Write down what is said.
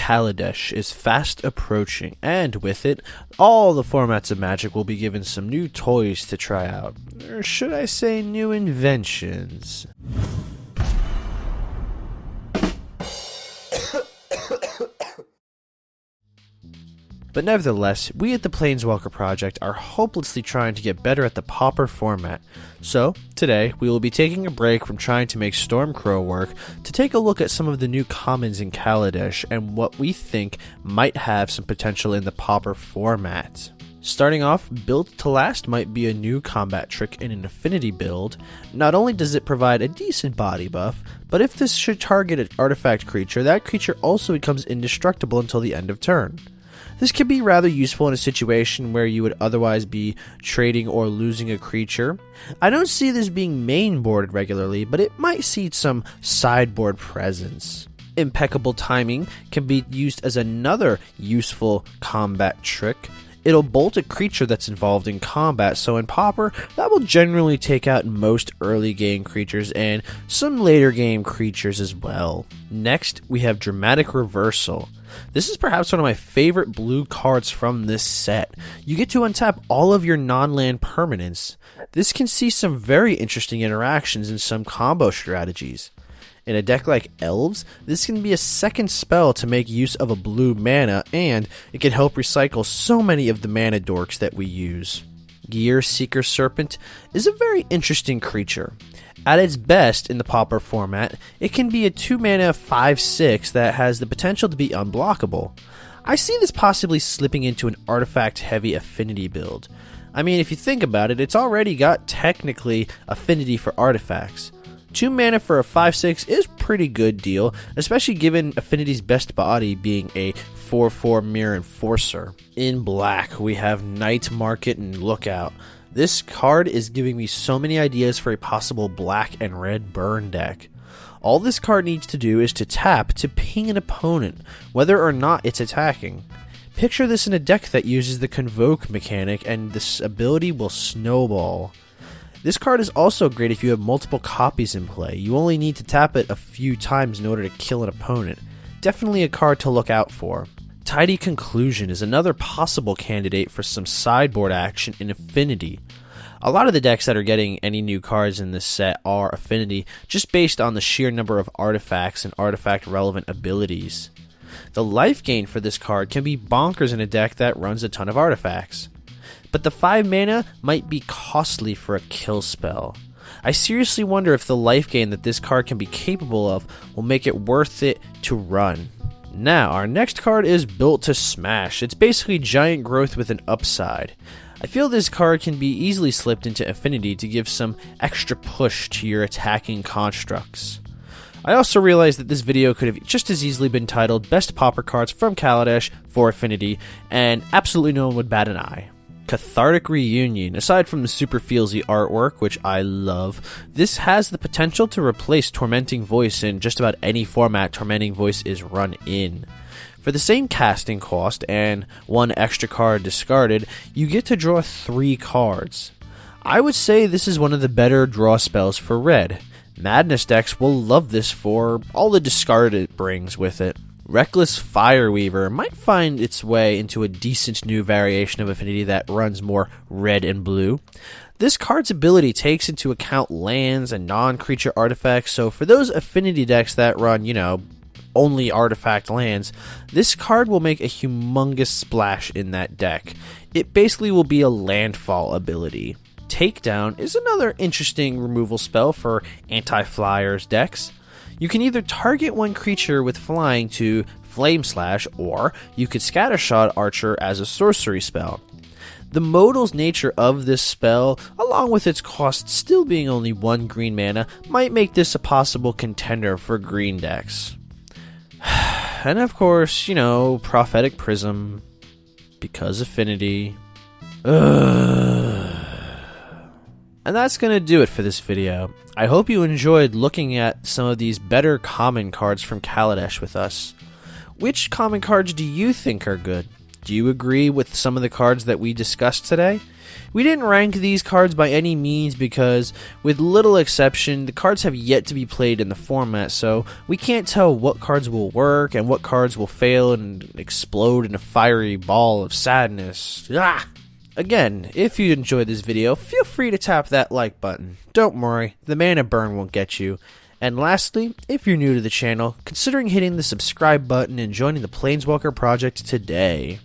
Kaladesh is fast approaching, and with it, all the formats of Magic will be given some new toys to try out. Or should I say new inventions? But nevertheless, we at the Planeswalker Project are hopelessly trying to get better at the Pauper format. So, today, we will be taking a break from trying to make Stormcrow work to take a look at some of the new commons in Kaladesh and what we think might have some potential in the Pauper format. Starting off, Built to Last might be a new combat trick in an affinity build. Not only does it provide a decent body buff, but if this should target an artifact creature, that creature also becomes indestructible until the end of turn. This can be rather useful in a situation where you would otherwise be trading or losing a creature. I don't see this being mainboarded regularly, but it might see some sideboard presence. Impeccable Timing can be used as another useful combat trick. It'll bolt a creature that's involved in combat, so in Pauper, that will generally take out most early game creatures and some later game creatures as well. Next, we have Dramatic Reversal. This is perhaps one of my favorite blue cards from this set. You get to untap all of your non-land permanents. This can see some very interesting interactions in some combo strategies. In a deck like Elves, this can be a second spell to make use of a blue mana, and it can help recycle so many of the mana dorks that we use. Gear Seeker Serpent is a very interesting creature. At its best in the Pauper format, it can be a 2-mana 5/6 that has the potential to be unblockable. I see this possibly slipping into an artifact-heavy affinity build. I mean, if you think about it, it's already got technically affinity for artifacts. 2 mana for a 5/6 is pretty good deal, especially given Affinity's best body being a 4/4 Mirror Enforcer. In black, we have Night Market and Lookout. This card is giving me so many ideas for a possible black and red burn deck. All this card needs to do is to tap to ping an opponent, whether or not it's attacking. Picture this in a deck that uses the Convoke mechanic, and this ability will snowball. This card is also great if you have multiple copies in play. You only need to tap it a few times in order to kill an opponent. Definitely a card to look out for. Tidy Conclusion is another possible candidate for some sideboard action in Affinity. A lot of the decks that are getting any new cards in this set are Affinity, just based on the sheer number of artifacts and artifact-relevant abilities. The life gain for this card can be bonkers in a deck that runs a ton of artifacts. But the 5 mana might be costly for a kill spell. I seriously wonder if the life gain that this card can be capable of will make it worth it to run. Now, our next card is Built to Smash. It's basically giant growth with an upside. I feel this card can be easily slipped into Affinity to give some extra push to your attacking constructs. I also realized that this video could have just as easily been titled Best Pauper Cards from Kaladesh for Affinity, and absolutely no one would bat an eye. Cathartic Reunion. Aside from the super feelsy artwork, which I love, this has the potential to replace Tormenting Voice in just about any format Tormenting Voice is run in. For the same casting cost and 1 extra card discarded, you get to draw 3 cards. I would say this is one of the better draw spells for red. Madness decks will love this for all the discard it brings with it. Reckless Fireweaver might find its way into a decent new variation of Affinity that runs more red and blue. This card's ability takes into account lands and non-creature artifacts, so for those Affinity decks that run, only artifact lands, this card will make a humongous splash in that deck. It basically will be a landfall ability. Takedown is another interesting removal spell for anti-flyers decks. You can either target one creature with flying to Flame Slash, or you could Scattershot Archer as a sorcery spell. The modal's nature of this spell, along with its cost still being only 1 green mana, might make this a possible contender for green decks. And of course, Prophetic Prism, because Affinity. And that's going to do it for this video. I hope you enjoyed looking at some of these better common cards from Kaladesh with us. Which common cards do you think are good? Do you agree with some of the cards that we discussed today? We didn't rank these cards by any means because, with little exception, the cards have yet to be played in the format, so we can't tell what cards will work and what cards will fail and explode in a fiery ball of sadness. Again, if you enjoyed this video, feel free to tap that like button. Don't worry, the mana burn won't get you. And lastly, if you're new to the channel, considering hitting the subscribe button and joining the Planeswalker project today.